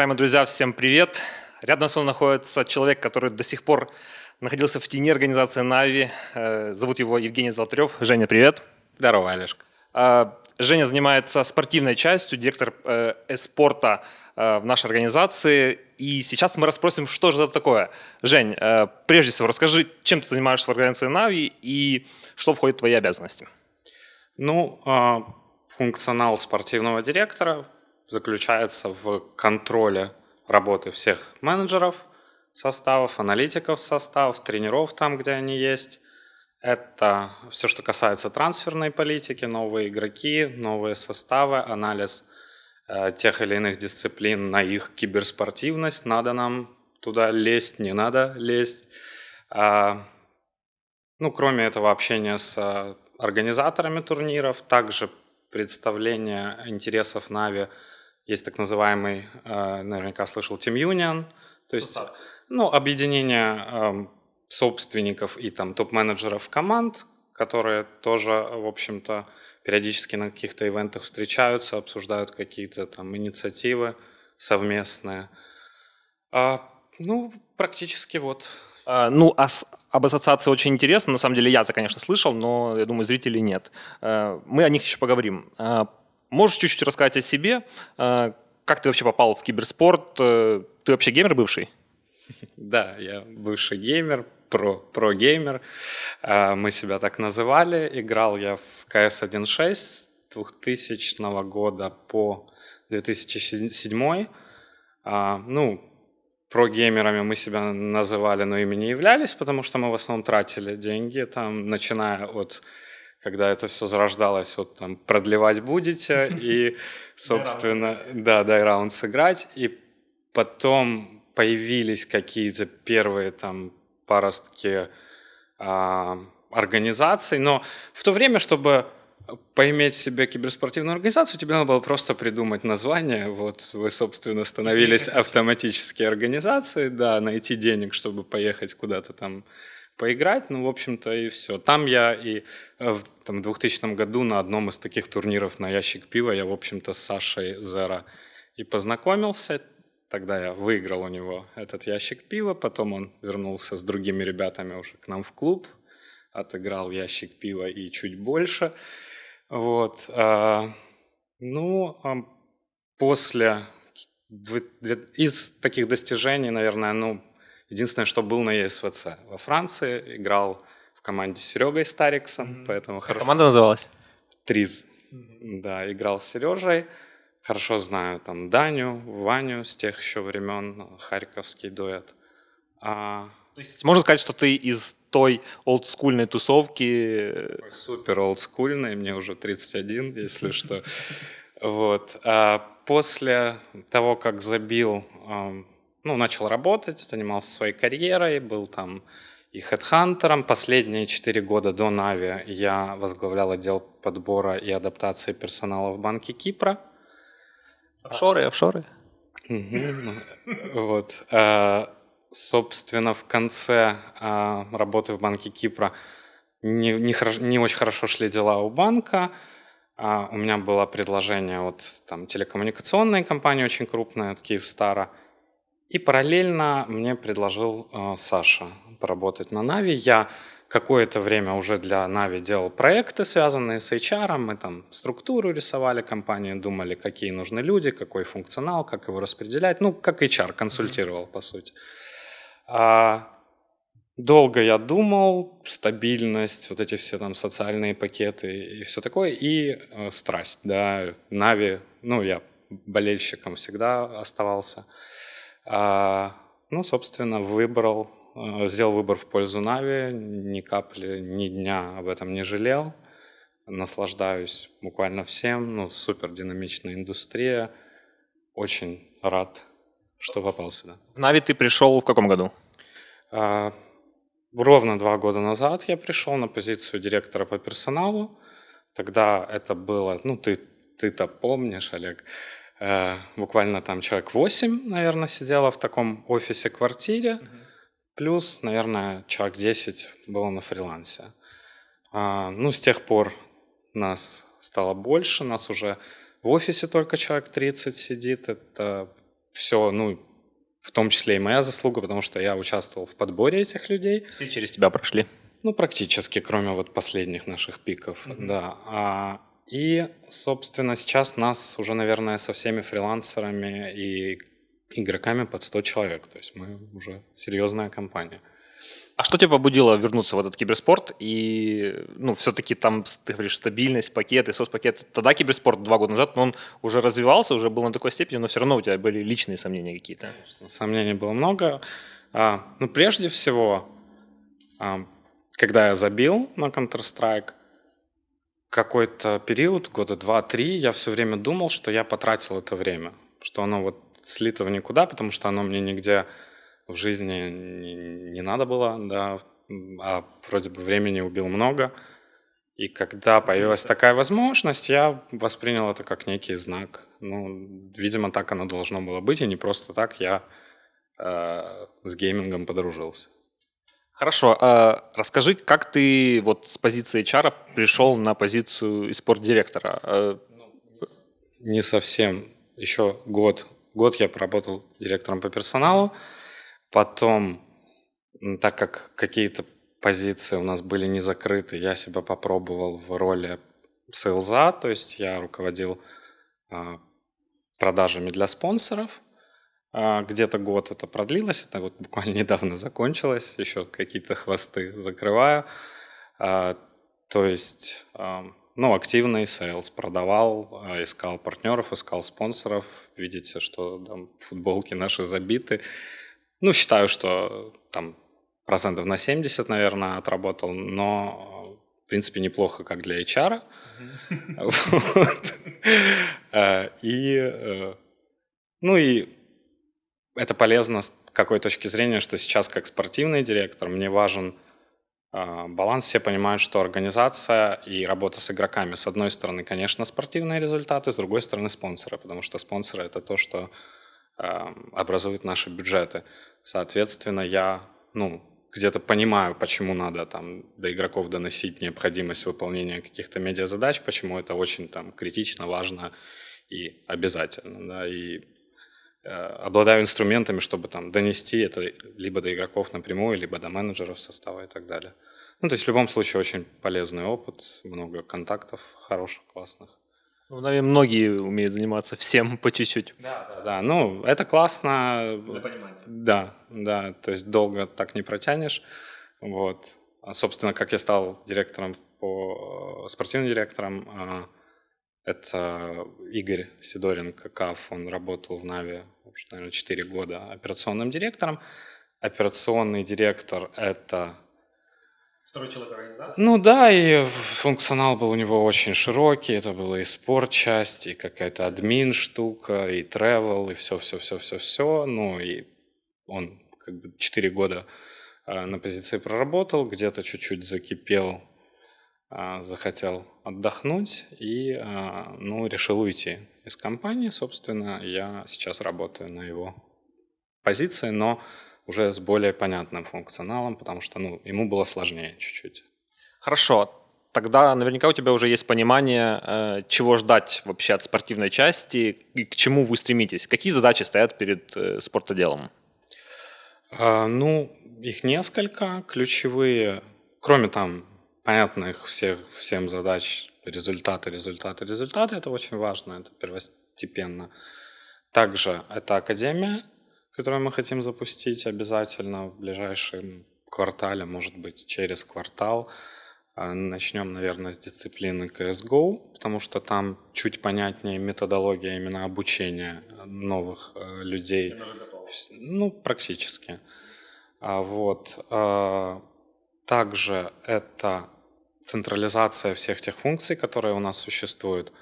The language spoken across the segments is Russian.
Уважаемые друзья, всем привет! Рядом с вами находится человек, который до сих пор находился в тени организации Нави. Зовут его Евгений Золотарев. Женя, привет! Здорово, Олежка. Женя занимается спортивной частью, директор спорта в нашей организации. И сейчас мы расспросим, что же это такое. Жень, прежде всего, расскажи, чем ты занимаешься в организации Нави и что входит в твои обязанности. Функционал спортивного директора заключается в контроле работы всех менеджеров составов, аналитиков составов, тренеров там, где они есть. Это все, что касается трансферной политики, новые игроки, новые составы, анализ тех или иных дисциплин на их киберспортивность. Надо нам туда лезть, не надо лезть. Кроме этого, общение с организаторами турниров, также представление интересов Нави. Есть так называемый, наверняка слышал, Team Union, то есть объединение собственников и там топ-менеджеров команд, которые тоже, в общем-то, периодически на каких-то ивентах встречаются, обсуждают какие-то там инициативы совместные. Практически вот. Об ассоциации очень интересно. На самом деле я-то, конечно, слышал, но, я думаю, зрителей нет. Мы о них еще поговорим. Можешь чуть-чуть рассказать о себе? Как ты вообще попал в киберспорт? Ты вообще геймер бывший? Да, я бывший геймер, про-геймер. Мы себя так называли. Играл я в CS 1.6 с 2000 года по 2007. Про-геймерами мы себя называли, но ими не являлись, потому что мы в основном тратили деньги, там, начиная от, когда это все зарождалось, вот там, продлевать будете, и, собственно, дай раунд сыграть, и потом появились какие-то первые там паростки организаций, но в то время, чтобы поиметь себе киберспортивную организацию, тебе надо было просто придумать название. Вот вы, собственно, становились автоматические организации, да, найти денег, чтобы поехать куда-то там поиграть, в общем-то, и все. Там я и в 2000 году на одном из таких турниров на ящик пива я, в общем-то, с Сашей Зера и познакомился. Тогда я выиграл у него этот ящик пива, потом он вернулся с другими ребятами уже к нам в клуб, отыграл ящик пива и чуть больше. Вот. После из таких достижений, наверное, единственное, что был на ЕСВЦ. Во Франции играл в команде с Серегой Стариксом, поэтому хорошо. Команда называлась? Триз. Да, играл с Сережей. Хорошо знаю там Даню, Ваню с тех еще времен, харьковский дуэт. То есть можно сказать, что ты из той олдскульной тусовки? Супер олдскульной, мне уже 31, если что. Вот. После того, как забил, начал работать, занимался своей карьерой, был там и хедхантером. Последние 4 года до Нави я возглавлял отдел подбора и адаптации персонала в Банке Кипра. Офшоры? Вот. Собственно, в конце работы в Банке Кипра не очень хорошо шли дела у банка. У меня было предложение от телекоммуникационной компании очень крупной, от Киевстара. И параллельно мне предложил Саша поработать на Нави. Я какое-то время уже для Нави делал проекты, связанные с HR. Мы там структуру рисовали компанию, думали, какие нужны люди, какой функционал, как его распределять. Как HR консультировал, по сути. Долго я думал, стабильность, вот эти все там социальные пакеты и все такое, и страсть, да, Нави, я болельщиком всегда оставался. Собственно, сделал выбор в пользу Нави, ни капли, ни дня об этом не жалел, наслаждаюсь буквально всем, супер динамичная индустрия, очень рад, что попал сюда. В Нави ты пришел в каком году? Ровно 2 года назад я пришел на позицию директора по персоналу. Тогда это было, ты-то помнишь, Олег, буквально там человек 8, наверное, сидело в таком офисе-квартире, плюс, наверное, человек 10 было на фрилансе. С тех пор нас стало больше, нас уже в офисе только человек 30 сидит. Это все, ну, в том числе и моя заслуга, потому что я участвовал в подборе этих людей. Все через тебя прошли. Ну, практически, кроме вот последних наших пиков, да. И, собственно, сейчас нас уже, наверное, со всеми фрилансерами и игроками под 100 человек. То есть мы уже серьезная компания. А что тебя побудило вернуться в этот киберспорт? И, ну, все-таки там, ты говоришь, стабильность, пакеты, соцпакеты. Тогда киберспорт 2 года назад, он уже развивался, уже был на такой степени, но все равно у тебя были личные сомнения какие-то. Конечно, сомнений было много. Ну, прежде всего, когда я забил на Counter-Strike, какой-то период, года 2-3, я все время думал, что я потратил это время, что оно вот слито в никуда, потому что оно мне нигде в жизни не надо было, да, а вроде бы времени убил много. И когда появилась такая возможность, я воспринял это как некий знак. Ну, видимо, так оно должно было быть, и не просто так я с геймингом подружился. Хорошо, а расскажи, как ты вот с позиции HR пришел на позицию спорт-директора? Не совсем. Еще год я поработал директором по персоналу. Потом, так как какие-то позиции у нас были не закрыты, я себя попробовал в роли сейлза, то есть я руководил продажами для спонсоров. Где-то год это продлилось, это вот буквально недавно закончилось, еще какие-то хвосты закрываю. То есть, ну, активный сейлс, продавал, искал партнеров, искал спонсоров. Видите, что там футболки наши забиты. Ну, считаю, что там процентов на 70, наверное, отработал, но, в принципе, неплохо, как для HR. Ну и это полезно с какой точки зрения, что сейчас как спортивный директор мне важен баланс. Все понимают, что организация и работа с игроками, с одной стороны, конечно, спортивные результаты, с другой стороны, спонсоры, потому что спонсоры — это то, что образуют наши бюджеты. Соответственно, я, ну, где-то понимаю, почему надо там до игроков доносить необходимость выполнения каких-то медиазадач, почему это очень там критично, важно и обязательно, да, и обладаю инструментами, чтобы там донести это либо до игроков напрямую, либо до менеджеров состава и так далее. Ну, то есть в любом случае очень полезный опыт, много контактов хороших, классных. Ну, наверное, многие умеют заниматься всем по чуть-чуть. Да, ну, это классно. Для понимания. Да, то есть долго так не протянешь. Вот. А, собственно, как я стал директором спортивным директором, это Игорь Сидоренко, КАФ, он работал в Нави, наверное, 4 года операционным директором. Операционный директор — это... Второй человек организации? Ну да, и функционал был у него очень широкий. Это была и спорт-часть, и какая-то админ штука, и travel, и все. Ну и он как бы 4 года на позиции проработал, где-то чуть-чуть закипел, захотел отдохнуть и, ну, решил уйти из компании. Собственно, я сейчас работаю на его позиции, но уже с более понятным функционалом, потому что, ну, ему было сложнее чуть-чуть. Хорошо. Тогда наверняка у тебя уже есть понимание, чего ждать вообще от спортивной части и к чему вы стремитесь. Какие задачи стоят перед спортоделом? Ну, их несколько. Ключевые, кроме там понятных всем задач, результаты, это очень важно, это первостепенно. Также это академия, которую мы хотим запустить обязательно в ближайшем квартале, может быть, через квартал. Начнем, наверное, с дисциплины CSGO, потому что там чуть понятнее методология именно обучения новых людей. Ну, практически. Вот. Также это централизация всех тех функций, которые у нас существуют.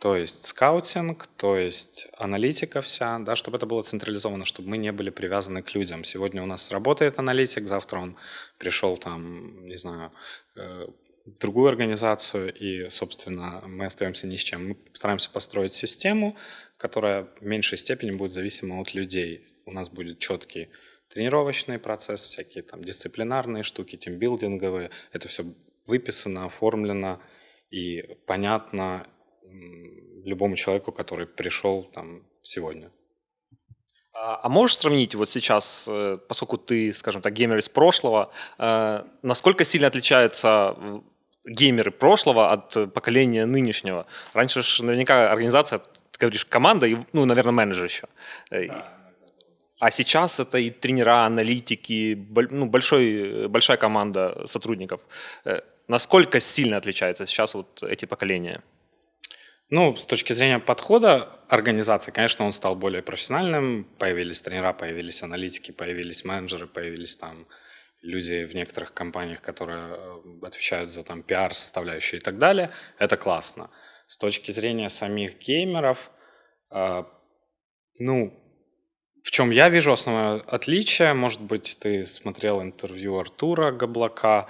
То есть скаутинг, то есть аналитика вся, да, чтобы это было централизовано, чтобы мы не были привязаны к людям. Сегодня у нас работает аналитик, завтра он пришел там, не знаю, в другую организацию, и, собственно, мы остаемся ни с чем. Мы стараемся построить систему, которая в меньшей степени будет зависима от людей. У нас будет четкий тренировочный процесс, всякие там дисциплинарные штуки, тимбилдинговые. Это все выписано, оформлено и понятно любому человеку, который пришел там сегодня. А можешь сравнить вот сейчас, поскольку ты, скажем так, геймер из прошлого, насколько сильно отличаются геймеры прошлого от поколения нынешнего? Раньше же наверняка организация, ты говоришь, команда, и, ну, наверное, менеджер еще. А сейчас это и тренера, аналитики, ну, большая команда сотрудников. Насколько сильно отличаются сейчас вот эти поколения? Ну, с точки зрения подхода организации, конечно, он стал более профессиональным. Появились тренера, появились аналитики, появились менеджеры, появились там люди в некоторых компаниях, которые отвечают за там пиар, составляющие и так далее. Это классно. С точки зрения самих геймеров, ну, в чем я вижу основное отличие? Может быть, ты смотрел интервью Артура Габлака,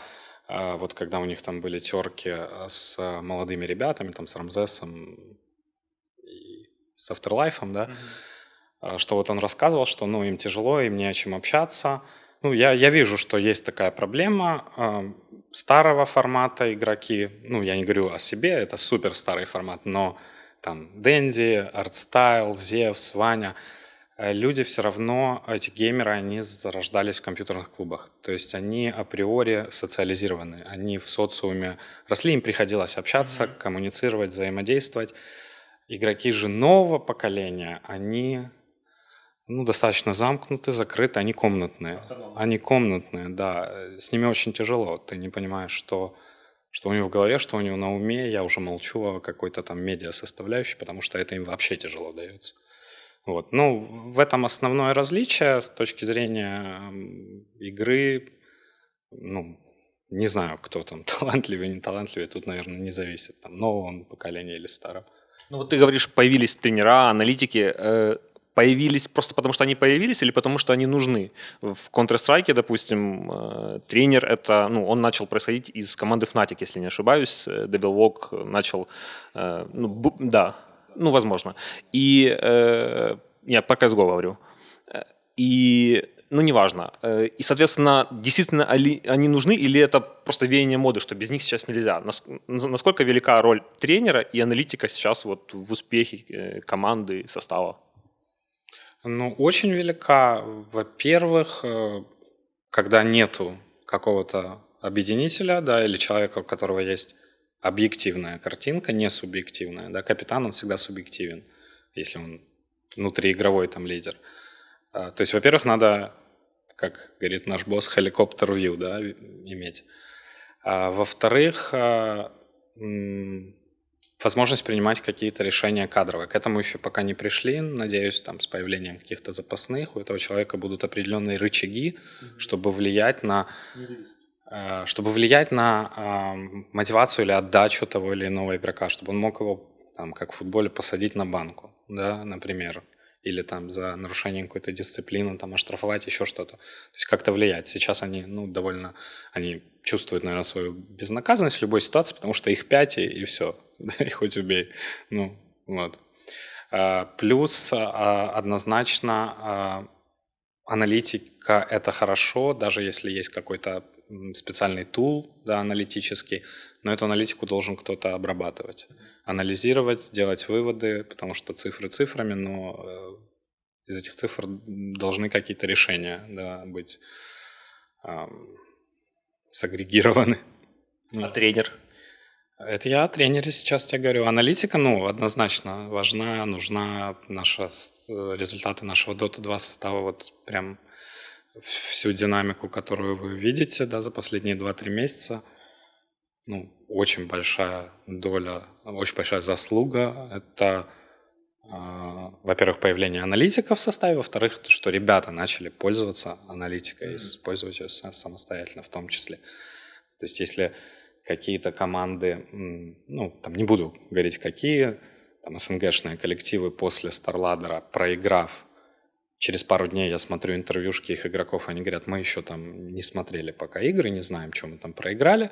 вот когда у них там были терки с молодыми ребятами, там с Рамзесом и с Afterlife, да, что вот он рассказывал, что, ну, им тяжело, им не о чем общаться. Ну, я вижу, что есть такая проблема. Старого формата игроки, ну, я не говорю о себе, это супер старый формат, но там Дэнди, Артстайл, Зевс, Ваня, люди все равно, эти геймеры, они зарождались в компьютерных клубах. То есть они априори социализированы, они в социуме росли, им приходилось общаться, коммуницировать, взаимодействовать. Игроки же нового поколения, они, ну, достаточно замкнуты, закрыты, они комнатные. Они комнатные, да. С ними очень тяжело. Ты не понимаешь, что у него в голове, что у него на уме. Я уже молчу о какой-то там медиа составляющей, потому что это им вообще тяжело дается. Вот. Ну, в этом основное различие с точки зрения игры. Ну, не знаю, кто там талантливый, не талантливый. Тут, наверное, не зависит, там, нового он поколения или старого. Ну вот ты говоришь, появились тренера, аналитики. Появились просто потому, что они появились, или потому, что они нужны? В Counter-Strike, допустим, тренер это, ну, он начал происходить из команды Fnatic, если не ошибаюсь. Devil Walk начал, ну, да, ну, возможно. И я про CSGO говорю. И, ну, неважно. И, соответственно, действительно они нужны, или это просто веяние моды, что без них сейчас нельзя? Насколько велика роль тренера и аналитика сейчас вот в успехе команды, состава? Ну, очень велика. Во-первых, когда нету какого-то объединителя, да, или человека, у которого есть объективная картинка, не субъективная, да, капитан, он всегда субъективен, если он внутриигровой там лидер. То есть, во-первых, надо, как говорит наш босс, helicopter-view, да, иметь. Во-вторых, возможность принимать какие-то решения кадровые. К этому еще пока не пришли. Надеюсь, там, с появлением каких-то запасных у этого человека будут определенные рычаги, чтобы влиять на мотивацию или отдачу того или иного игрока, чтобы он мог его, там, как в футболе, посадить на банку, да, например, или там за нарушение какой-то дисциплины, там, оштрафовать, еще что-то. То есть как-то влиять. Сейчас они, ну, довольно, они чувствуют, наверное, свою безнаказанность в любой ситуации, потому что их 5 и все, и хоть убей. Ну, вот. Плюс однозначно аналитика — это хорошо, даже если есть какой-то специальный тул, да, аналитический, но эту аналитику должен кто-то обрабатывать, анализировать, делать выводы, потому что цифры цифрами, но из этих цифр должны какие-то решения, да, быть сагрегированы. А тренер? Это я о тренере сейчас тебе говорю. Аналитика, ну, однозначно важна, нужна. Результаты нашего Dota 2 состава, вот прям всю динамику, которую вы видите, да, за последние 2-3 месяца. Ну, очень большая доля, очень большая заслуга. Это, во-первых, появление аналитика в составе, во-вторых, что ребята начали пользоваться аналитикой, использовать ее самостоятельно в том числе. То есть если какие-то команды, ну, там не буду говорить какие, там СНГшные коллективы после StarLadder, проиграв, через пару дней я смотрю интервьюшки их игроков, они говорят, мы еще там не смотрели пока игры, не знаем, что мы там проиграли,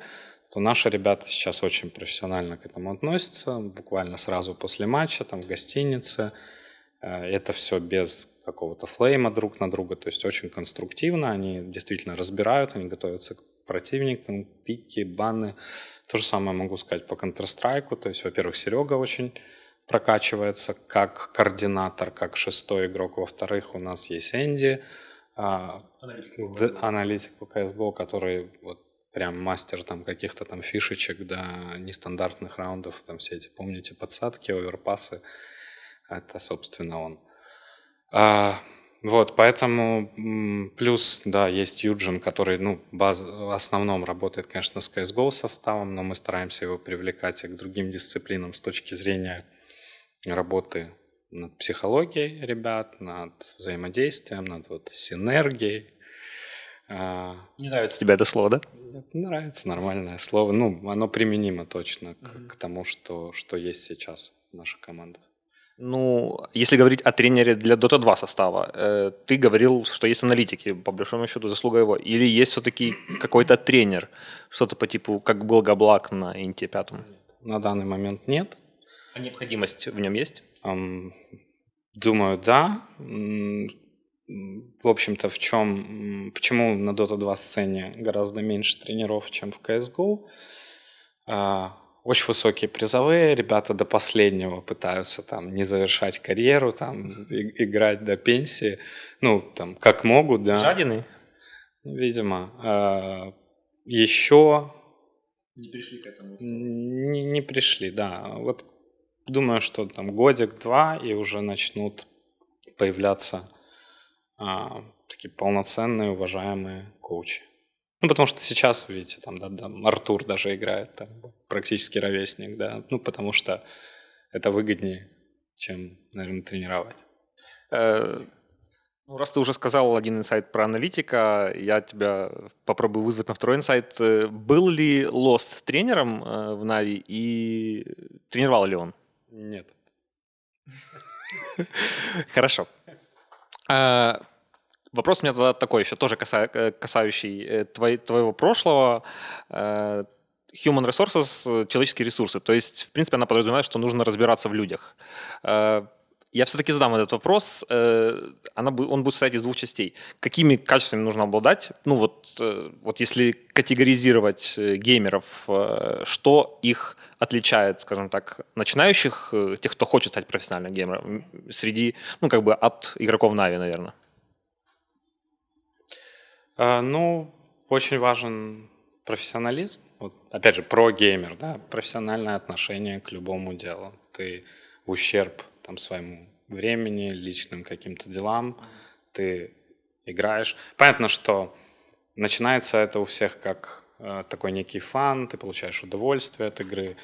то наши ребята сейчас очень профессионально к этому относятся, буквально сразу после матча, там в гостинице. Это все без какого-то флейма друг на друга, то есть очень конструктивно, они действительно разбирают, они готовятся к противникам, пики, баны. То же самое могу сказать по Counter-Strike, то есть, во-первых, Серега очень прокачивается как координатор, как шестой игрок. Во-вторых, у нас есть Энди, аналитик по CSGO, который вот прям мастер там каких-то там фишечек, да, нестандартных раундов, там все эти, помните, подсадки, оверпасы, это, собственно, он. Вот, поэтому плюс, да, есть Юджин, который, ну, в основном работает, конечно, с CSGO составом, но мы стараемся его привлекать и к другим дисциплинам с точки зрения работы над психологией ребят, над взаимодействием, над вот синергией. Не нравится тебе это слово, да? Нравится, нормальное слово. Ну, оно применимо точно к тому, что есть сейчас в наших командах. Ну, если говорить о тренере для Dota 2 состава, ты говорил, что есть аналитики, по большому счету, заслуга его. Или есть все-таки какой-то тренер, что-то по типу, как был Габлак на Инте 5? На данный момент нет. А необходимость в нем есть? Думаю, да. В общем-то, почему на Dota 2 сцене гораздо меньше тренеров, чем в CSGO? Очень высокие призовые, ребята до последнего пытаются там не завершать карьеру, там играть до пенсии, ну, там, как могут, да. Жадины? Видимо. Еще... Не пришли к этому? Не пришли, да. Вот думаю, что там годик-два, и уже начнут появляться такие полноценные, уважаемые коучи. Ну, потому что сейчас, видите, там, да, Артур даже играет, там, практически ровесник, да, ну, потому что это выгоднее, чем, наверное, тренировать. Ну, раз ты уже сказал один инсайт про аналитика, я тебя попробую вызвать на второй инсайт. Был ли Lost тренером в Нави и тренировал ли он? Нет. Хорошо. Вопрос у меня тогда такой еще, тоже касающий твоего прошлого. Human resources, человеческие ресурсы. То есть, в принципе, она подразумевает, что нужно разбираться в людях. Я все-таки задам этот вопрос. Он будет состоять из двух частей. Какими качествами нужно обладать? Ну вот если категоризировать геймеров, что их отличает, скажем так, начинающих, тех, кто хочет стать профессиональным геймером, среди, ну как бы от игроков Нави, наверное? Ну, очень важен профессионализм. Вот, опять же, про-геймер, да, профессиональное отношение к любому делу. Ты в ущерб там, своему времени, личным каким-то делам, ты играешь. Понятно, что начинается это у всех как такой некий фан, ты получаешь удовольствие от игры,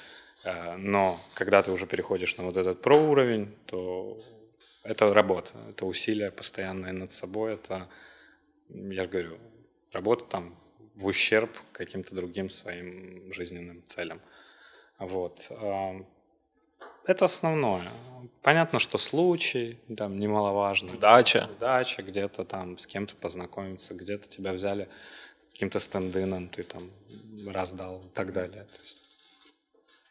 но когда ты уже переходишь на вот этот про-уровень, то это работа, это усилия постоянные над собой, это, я же говорю, работа там в ущерб каким-то другим своим жизненным целям. Вот. Это основное. Понятно, что случай, там, немаловажно. Удача, где-то там с кем-то познакомиться, где-то тебя взяли каким-то стендином, ты там раздал и так далее. То есть...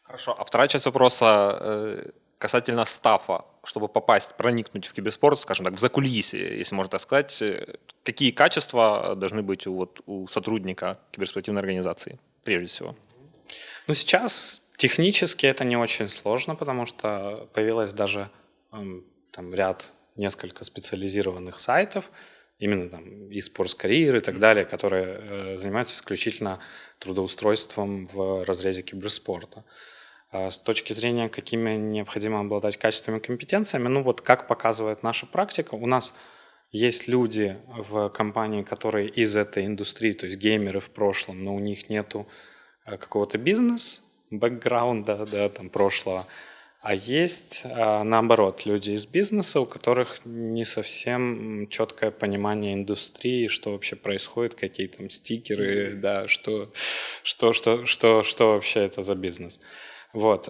Хорошо. А вторая часть вопроса касательно стафа. Чтобы попасть, проникнуть в киберспорт, скажем так, в закулисье, если можно так сказать, какие качества должны быть у сотрудника киберспортивной организации, прежде всего? Ну, сейчас технически это не очень сложно, потому что появилось даже там несколько специализированных сайтов, именно там eSports Career и так далее, которые занимаются исключительно трудоустройством в разрезе киберспорта. С точки зрения, какими необходимо обладать качествами и компетенциями, ну вот как показывает наша практика, у нас есть люди в компании, которые из этой индустрии, то есть геймеры в прошлом, но у них нету какого-то бизнес-бэкграунда, да, там, прошлого. А есть, наоборот, люди из бизнеса, у которых не совсем четкое понимание индустрии, что вообще происходит, какие там стикеры, да, что вообще это за бизнес. Вот.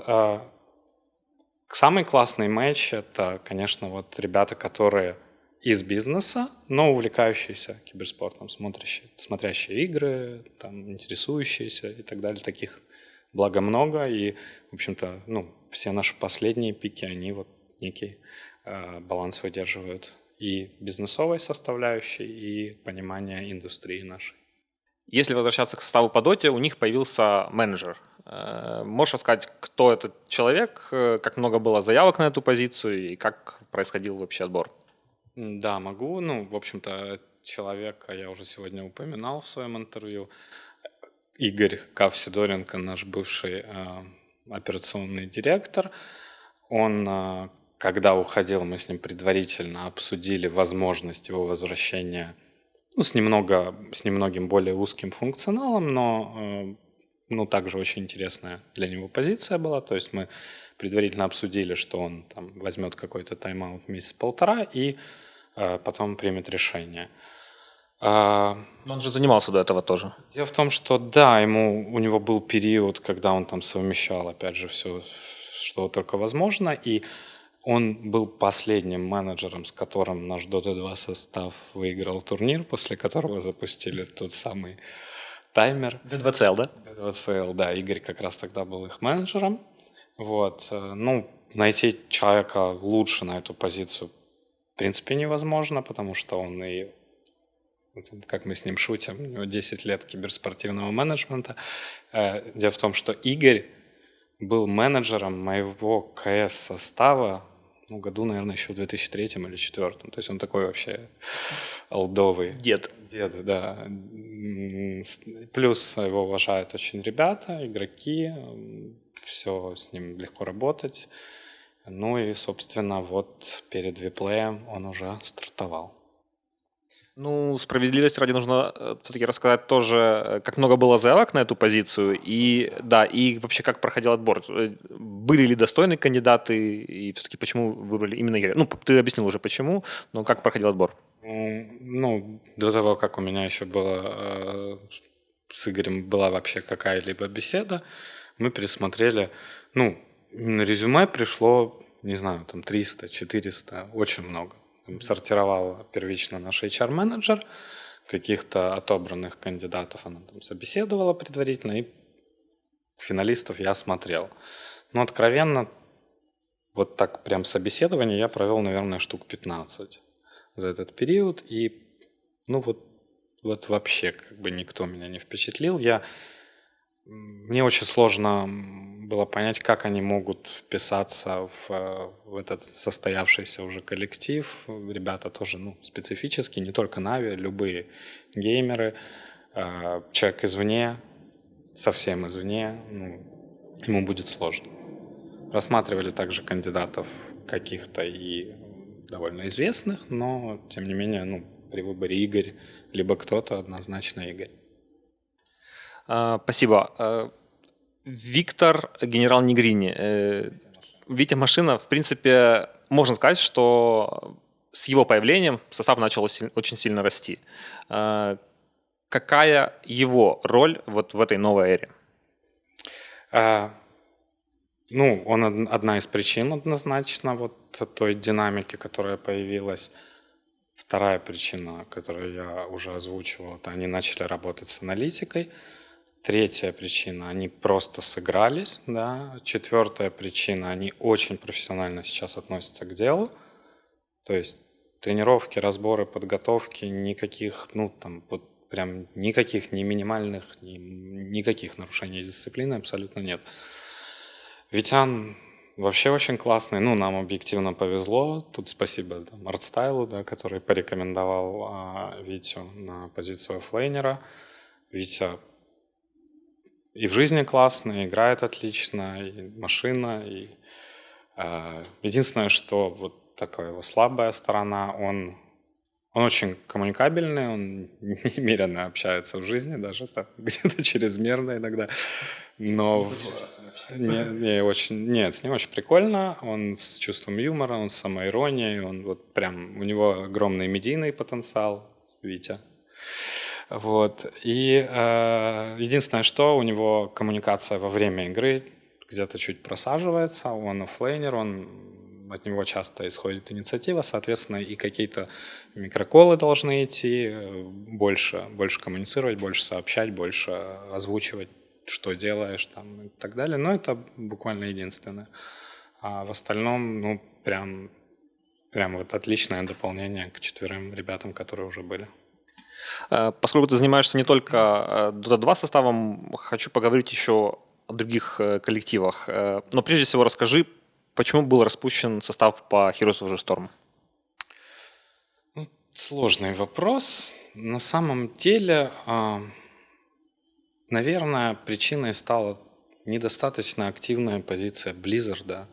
Самый классный матч — это, конечно, вот ребята, которые из бизнеса, но увлекающиеся киберспортом, смотрящие игры, там, интересующиеся и так далее. Таких благо много. И, в общем-то, ну, все наши последние пики, они вот некий баланс выдерживают и бизнесовой составляющей, и понимание индустрии нашей. Если возвращаться к составу по доте, у них появился менеджер. Можешь рассказать, кто этот человек, как много было заявок на эту позицию и как происходил вообще отбор? Да, могу. Ну, в общем-то, человека я уже сегодня упоминал в своем интервью. Игорь Кав-Сидоренко, наш бывший операционный директор. Он, когда уходил, мы с ним предварительно обсудили возможность его возвращения, ну, с немногим более узким функционалом, но ну, также очень интересная для него позиция была. То есть мы предварительно обсудили, что он там возьмет какой-то тайм-аут месяц-полтора и потом примет решение. Но он же занимался до этого тоже. Дело в том, что да, у него был период, когда он там совмещал, опять же, все, что только возможно, и он был последним менеджером, с которым наш Dota 2 состав выиграл турнир, после которого запустили тот самый таймер. D2CL, да? D2CL, да, Игорь как раз тогда был их менеджером. Вот, ну, найти человека лучше на эту позицию в принципе невозможно, потому что он и, как мы с ним шутим, у него 10 лет киберспортивного менеджмента. Дело в том, что Игорь был менеджером моего КС-состава, ну, году, наверное, еще в 2003 или 2004. То есть он такой вообще олдовый. Дед. Дед, да. Плюс его уважают очень ребята, игроки. Все с ним легко работать. Ну и, собственно, вот перед виплеем он уже стартовал. Ну, справедливости ради нужно все-таки рассказать тоже, как много было заявок на эту позицию, и да, и вообще как проходил отбор. Были ли достойные кандидаты, и все-таки почему выбрали именно Игоря? Ну, ты объяснил уже почему, но как проходил отбор? Ну, до того, как у меня еще было с Игорем была вообще какая-либо беседа, мы пересмотрели, ну, на резюме пришло, не знаю, там 300, 400, очень много. Сортировал первично наш HR-менеджер, каких-то отобранных кандидатов она там собеседовала предварительно, и финалистов я смотрел. Но откровенно, вот так прям собеседование я провел, наверное, штук 15 за этот период, и ну вот вообще как бы никто меня не впечатлил. Мне очень сложно было понять, как они могут вписаться в этот состоявшийся уже коллектив. Ребята тоже специфические, не только Нави, любые геймеры. Человек извне, совсем извне, ему будет сложно. Рассматривали также кандидатов каких-то и довольно известных, но, тем не менее, при выборе Игорь, либо кто-то, однозначно Игорь. Спасибо. Виктор, генерал Негрини. Витя Машина, в принципе, можно сказать, что с его появлением состав начал очень сильно расти. Какая его роль вот в этой новой эре? Он одна из причин однозначно вот той динамики, которая появилась. Вторая причина, которую я уже озвучивал, это они начали работать с аналитикой. Третья причина, они просто сыгрались, да. Четвертая причина, они очень профессионально сейчас относятся к делу. То есть тренировки, разборы, подготовки, никаких, прям никаких, ни минимальных, никаких нарушений дисциплины абсолютно нет. Витян вообще очень классный. Нам объективно повезло. Тут спасибо Артстайлу, да, который порекомендовал Витю на позицию оффлейнера. Витя и в жизни классно, играет отлично, и машина. Единственное, что вот такая его слабая сторона, он очень коммуникабельный, он немерено общается в жизни, даже так, где-то чрезмерно иногда. Но нет, с ним очень прикольно, он с чувством юмора, он с самоиронией, он вот прям, у него огромный медийный потенциал, Витя. Вот. И единственное, что у него коммуникация во время игры где-то чуть просаживается, он оффлейнер, от него часто исходит инициатива, соответственно, и какие-то микроколы должны идти, больше коммуницировать, больше сообщать, больше озвучивать, что делаешь там и так далее. Но это буквально единственное. А в остальном, прям вот отличное дополнение к 4 ребятам, которые уже были. Поскольку ты занимаешься не только Dota 2 составом, хочу поговорить еще о других коллективах. Но прежде всего расскажи, почему был распущен состав по Heroes of the Storm? Ну, сложный вопрос. На самом деле, наверное, причиной стала недостаточно активная позиция Blizzard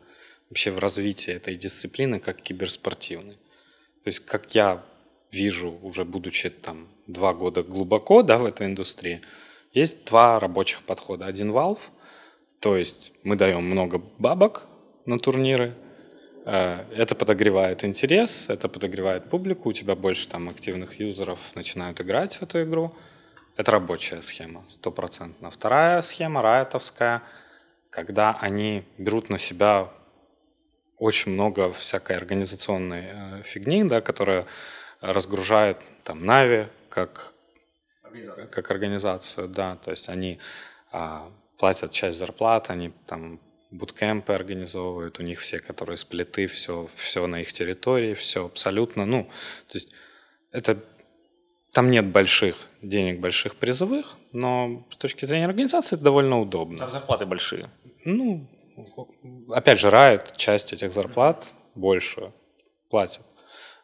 вообще в развитии этой дисциплины как киберспортивной. То есть, как я вижу, уже будучи там 2 года глубоко в этой индустрии, есть 2 рабочих подхода. Один Valve, то есть мы даем много бабок на турниры, это подогревает интерес, это подогревает публику, у тебя больше там активных юзеров начинают играть в эту игру. Это рабочая схема, 100%. Вторая схема, райтовская, когда они берут на себя очень много всякой организационной фигни, которая разгружает там Na'Vi как организацию, то есть они платят часть зарплат, они там буткемпы организовывают, у них все, которые сплиты, все на их территории, все абсолютно, то есть это там нет больших денег, больших призовых, но с точки зрения организации это довольно удобно. Там зарплаты большие. Опять же, Riot часть этих зарплат большую платит.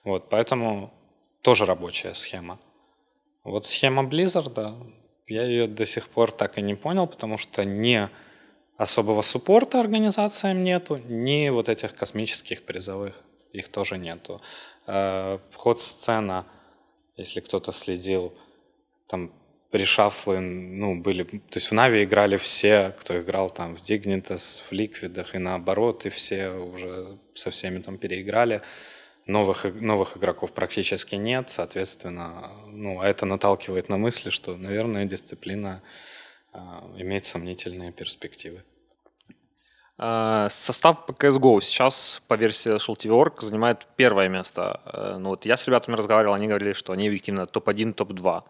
Поэтому тоже рабочая схема. Схема Blizzard, я ее до сих пор так и не понял, потому что ни особого суппорта организациям нету, ни вот этих космических призовых, их тоже нету. Ход-сцена, если кто-то следил, там решафлы, были, то есть в Нави играли все, кто играл там в Dignitas, в Ликвидах и наоборот, и все уже со всеми там переиграли. Новых игроков практически нет, соответственно, это наталкивает на мысли, что, наверное, дисциплина имеет сомнительные перспективы. Состав по CSGO сейчас по версии ShelTV.org занимает 1 место. Я с ребятами разговаривал, они говорили, что они объективно топ-1, топ-2.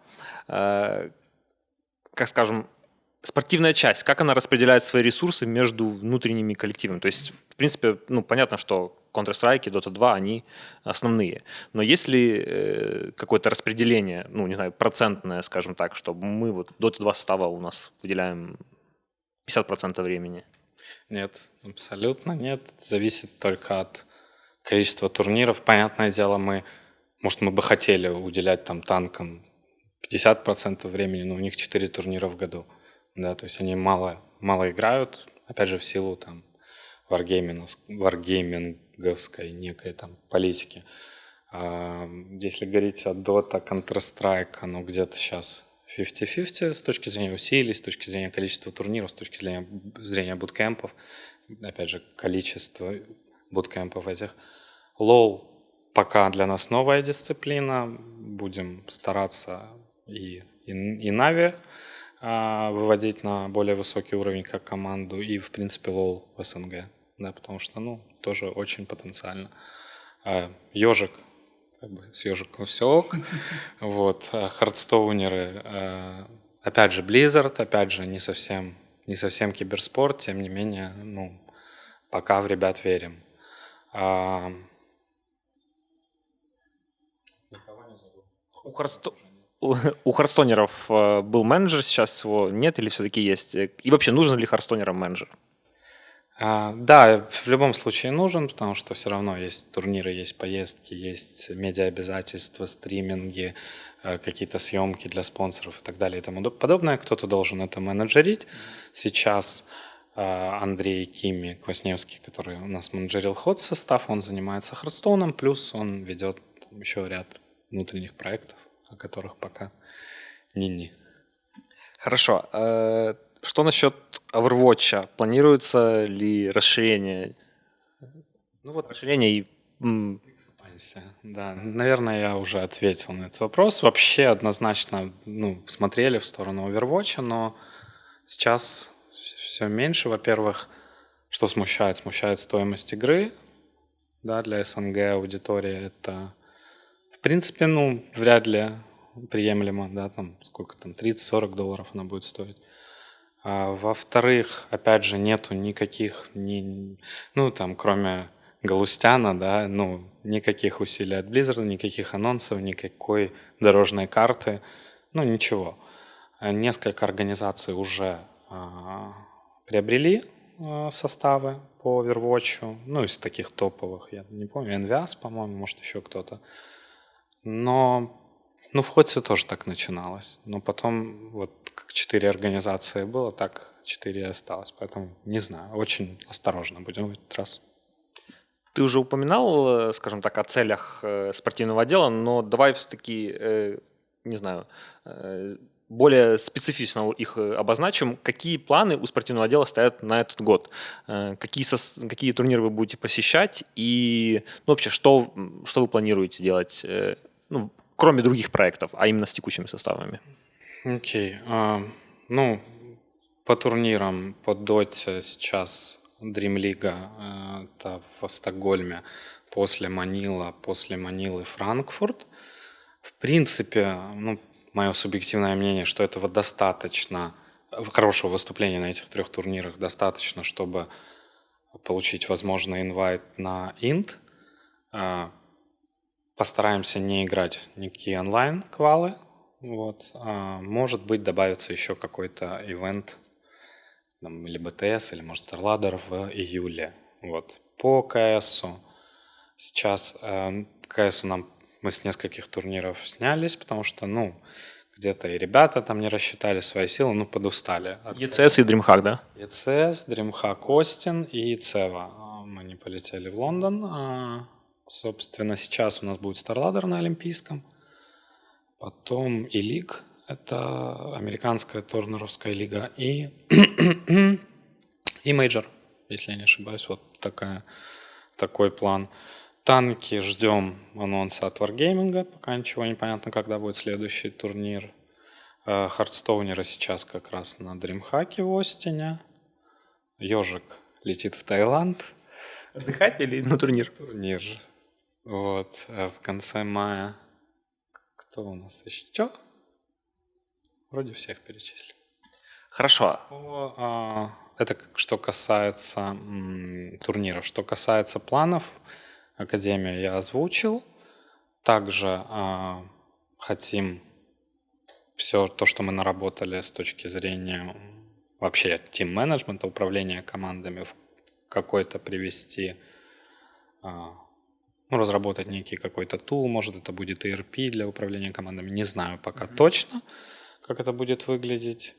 Как скажем, спортивная часть, как она распределяет свои ресурсы между внутренними коллективами? То есть, в принципе, понятно, что Counter-Strike и Dota 2, они основные. Но есть ли какое-то распределение, процентное, скажем так, что мы Dota 2 состава у нас выделяем 50% времени? Нет, абсолютно нет. Зависит только от количества турниров. Понятное дело, мы бы хотели уделять там танкам 50% времени, но у них 4 турнира в году. То есть они мало играют, опять же, в силу там варгейминговской некой там политики. Если говорить о Dota, Counter-Strike, оно где-то сейчас 50-50 с точки зрения усилий, с точки зрения количества турниров, с точки зрения буткемпов. Опять же, количество буткемпов этих. LoL пока для нас новая дисциплина. Будем стараться и Na'Vi выводить на более высокий уровень как команду, и, в принципе, LoL в СНГ. Потому что, тоже очень потенциально. Ёжик, с ёжиком все ок. Хардстоунеры, опять же, Blizzard, опять же, не совсем киберспорт, тем не менее, пока в ребят верим. Никого не забыл. У хардстонеров был менеджер, сейчас его нет или все-таки есть? И вообще, нужен ли хардстонерам менеджер? Да, в любом случае нужен, потому что все равно есть турниры, есть поездки, есть медиаобязательства, стриминги, какие-то съемки для спонсоров и так далее и тому подобное. Кто-то должен это менеджерить. Сейчас Андрей Кими Квасневский, который у нас менеджерил состав, он занимается Хардстоуном, плюс он ведет еще ряд внутренних проектов, о которых пока ни-ни. Хорошо. Что насчет Overwatch? Планируется ли расширение? Расширение и... Экспансия. Да, наверное, я уже ответил на этот вопрос. Вообще однозначно смотрели в сторону Overwatch, но сейчас все меньше. Во-первых, что смущает? Смущает стоимость игры. Для СНГ аудитории это, в принципе, вряд ли приемлемо. Сколько там, $30-40 она будет стоить. Во-вторых, опять же, нету никаких, кроме Галустяна, никаких усилий от Blizzard, никаких анонсов, никакой дорожной карты, ничего. Несколько организаций уже приобрели составы по Overwatch, ну, из таких топовых, я не помню, NVS, по-моему, может, еще кто-то. Но, ну, в Ходсе тоже так начиналось. Но потом, вот, как 4 организации было, так 4 и осталось. Поэтому, не знаю, очень осторожно будем в этот раз. Ты уже упоминал, скажем так, о целях спортивного отдела, но давай все-таки, не знаю, более специфично их обозначим. Какие планы у спортивного отдела стоят на этот год? Какие турниры вы будете посещать? И ну, вообще, что вы планируете делать, ну, кроме других проектов, а именно с текущими составами? Окей. Ну, по турнирам, по Доте сейчас Dream League это в Стокгольме, после Манилы Франкфурт. В принципе, ну, мое субъективное мнение, что этого достаточно, хорошего выступления на этих 3 турнирах достаточно, чтобы получить, возможно, инвайт на Инт. Постараемся не играть никакие онлайн-квалы. Вот. Может быть, добавится еще какой-то ивент, там, или БТС, или, может, StarLadder в июле. Вот. По КСу сейчас КСу мы с нескольких турниров снялись, потому что, ну, где-то и ребята там не рассчитали свои силы, ну, подустали. ECS и DreamHack, да? ECS, DreamHack Остин и Цева. Мы не полетели в Лондон. Собственно, сейчас у нас будет StarLadder на Олимпийском. Потом и League, это американская турнеровская лига, и Major, если я не ошибаюсь, вот такой план. Танки ждем анонса от Wargaming, пока ничего не понятно, когда будет следующий турнир. Хардстоунеры сейчас как раз на DreamHack в Остине. Ежик летит в Таиланд. Отдыхать или на турнир? Турнир. Вот, в конце мая. Кто у нас еще? Вроде всех перечислил. Хорошо. Это что касается турниров. Что касается планов, Академия я озвучил. Также хотим все то, что мы наработали с точки зрения вообще тим-менеджмента, управления командами, в какой-то привести, ну, разработать некий какой-то тул, может, это будет ERP для управления командами, не знаю пока точно, как это будет выглядеть.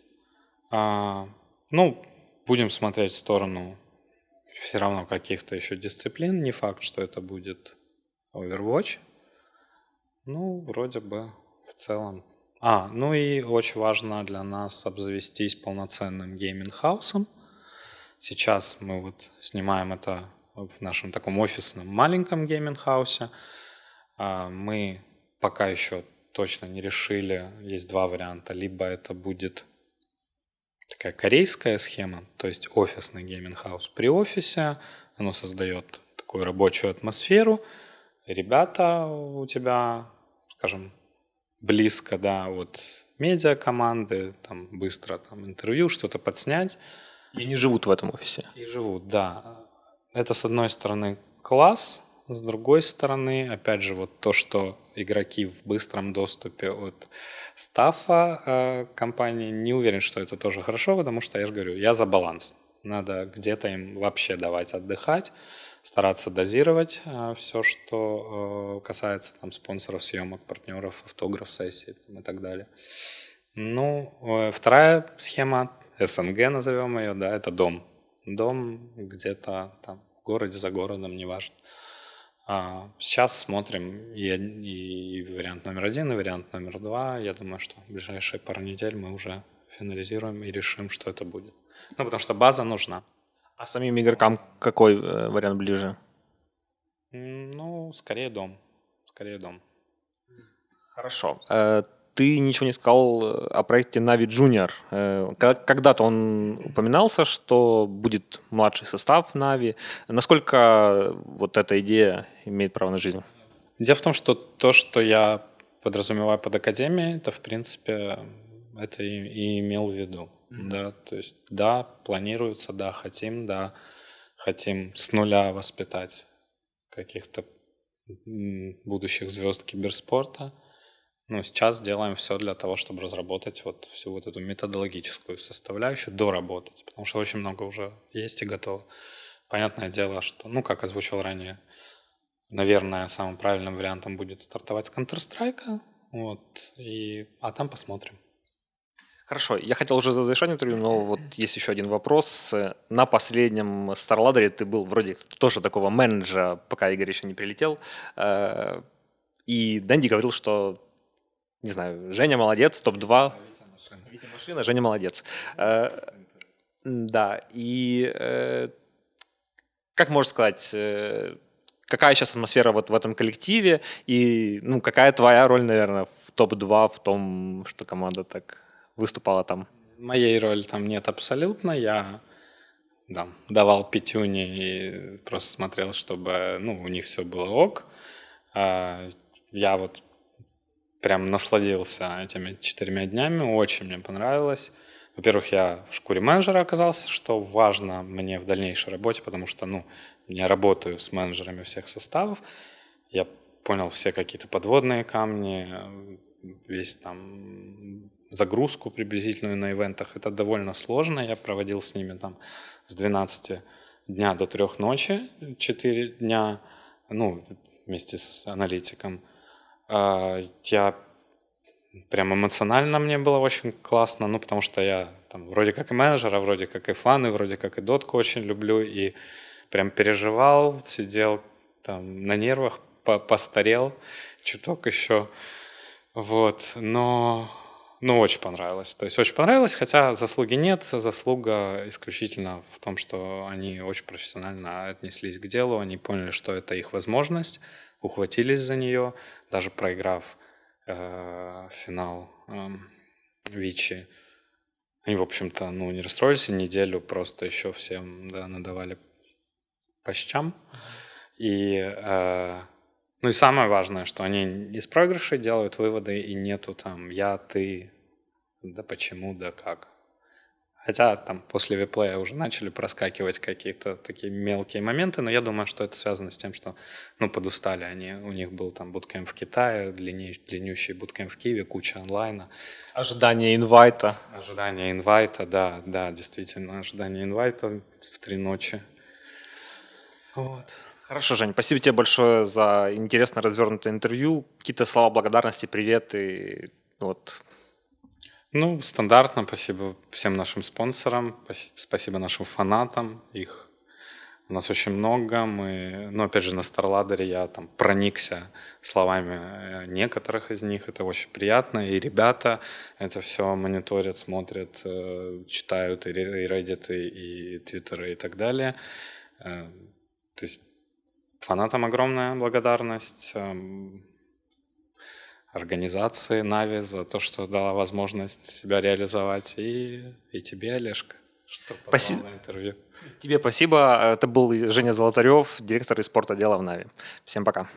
Ну, будем смотреть в сторону все равно каких-то еще дисциплин, не факт, что это будет Overwatch. Ну, вроде бы в целом. Ну и очень важно для нас обзавестись полноценным гейминг-хаусом. Сейчас мы вот снимаем это в нашем таком офисном маленьком гейминг-хаусе. Мы пока еще точно не решили. Есть 2 варианта. Либо это будет такая корейская схема, то есть офисный гейминг-хаус при офисе. Оно создает такую рабочую атмосферу. Ребята у тебя, скажем, близко, да, вот медиакоманды, там быстро там интервью, что-то подснять. И они живут в этом офисе. И живут, да. Это, с одной стороны, класс, с другой стороны, опять же, вот то, что игроки в быстром доступе от стаффа компании, не уверен, что это тоже хорошо, потому что, я же говорю, я за баланс. Надо где-то им вообще давать отдыхать, стараться дозировать все, что касается там спонсоров съемок, партнеров, автограф-сессий и так далее. Ну, вторая схема, СНГ назовем ее, да, это дом. Дом где-то там в городе, за городом, неважно. Сейчас смотрим и вариант номер 1, и вариант номер 2. Я думаю, что в ближайшие пару недель мы уже финализируем и решим, что это будет. Ну, потому что база нужна. А самим игрокам какой вариант ближе? Ну, скорее дом. Скорее дом. Хорошо. Ты ничего не сказал о проекте Navi Junior. Когда-то он упоминался, что будет младший состав Navi. Насколько вот эта идея имеет право на жизнь? Дело в том, что то, что я подразумеваю под академией, это, в принципе, это и имел в виду. Да, то есть, да, планируется, да, хотим с нуля воспитать каких-то будущих звезд киберспорта. Ну, сейчас делаем все для того, чтобы разработать вот всю вот эту методологическую составляющую, доработать, потому что очень много уже есть и готово. Понятное дело, что, ну, как озвучил ранее, наверное, самым правильным вариантом будет стартовать с Counter-Strike, вот, а там посмотрим. Хорошо, я хотел уже завершать интервью, но вот есть еще один вопрос. На последнем StarLadder ты был вроде тоже такого менеджера, пока Игорь еще не прилетел. И Дэнди говорил, что, не знаю, Женя молодец, топ-2. Витя машина, Женя молодец. Да, и как можно сказать, какая сейчас атмосфера вот в этом коллективе, и ну, какая твоя роль, наверное, в топ-2 в том, что команда так выступала там? Моей роли там нет абсолютно. Я да, давал пятюни и просто смотрел, чтобы ну, у них все было ок. Я вот прям насладился этими 4 днями, очень мне понравилось. Во-первых, я в шкуре менеджера оказался, что важно мне в дальнейшей работе, потому что, ну, я работаю с менеджерами всех составов. Я понял все какие-то подводные камни, весь там загрузку приблизительную на ивентах. Это довольно сложно. Я проводил с ними там с 12 дня до 3 ночи, 4 дня, ну, вместе с аналитиком. Я прям эмоционально мне было очень классно, ну, потому что я там вроде как и менеджер, а вроде как и фан, и вроде как и дотку очень люблю, и прям переживал, сидел там на нервах, постарел чуток еще, вот, но очень понравилось, то есть очень понравилось, хотя заслуги нет, заслуга исключительно в том, что они очень профессионально отнеслись к делу, они поняли, что это их возможность, ухватились за нее, даже проиграв финал Вичи. Они, в общем-то, ну, не расстроились, и неделю просто еще всем да, надавали по щам. И, ну и самое важное, что они из проигрышей делают выводы, и нету там «я», «ты», да почему, да как. Хотя там после виплея уже начали проскакивать какие-то такие мелкие моменты, но я думаю, что это связано с тем, что ну, подустали они. У них был там буткемп в Китае, длиннющий буткемп в Киеве, куча онлайна. Ожидание инвайта. Ожидание инвайта, да, действительно, ожидание инвайта в 3 ночи. Вот. Хорошо, Жень, спасибо тебе большое за интересно развернутое интервью. Какие-то слова благодарности, привет и вот. Ну, стандартно, спасибо всем нашим спонсорам, спасибо нашим фанатам, их у нас очень много, ну, опять же, на StarLadder я там проникся словами некоторых из них, это очень приятно, и ребята это все мониторят, смотрят, читают и Reddit, и Twitter, и так далее. То есть фанатам огромная благодарность, организации Нави за то, что дала возможность себя реализовать, и тебе, Олежка, что позвал на интервью. Тебе спасибо. Это был Женя Золотарев, директор из спорта отдела в Нави. Всем пока.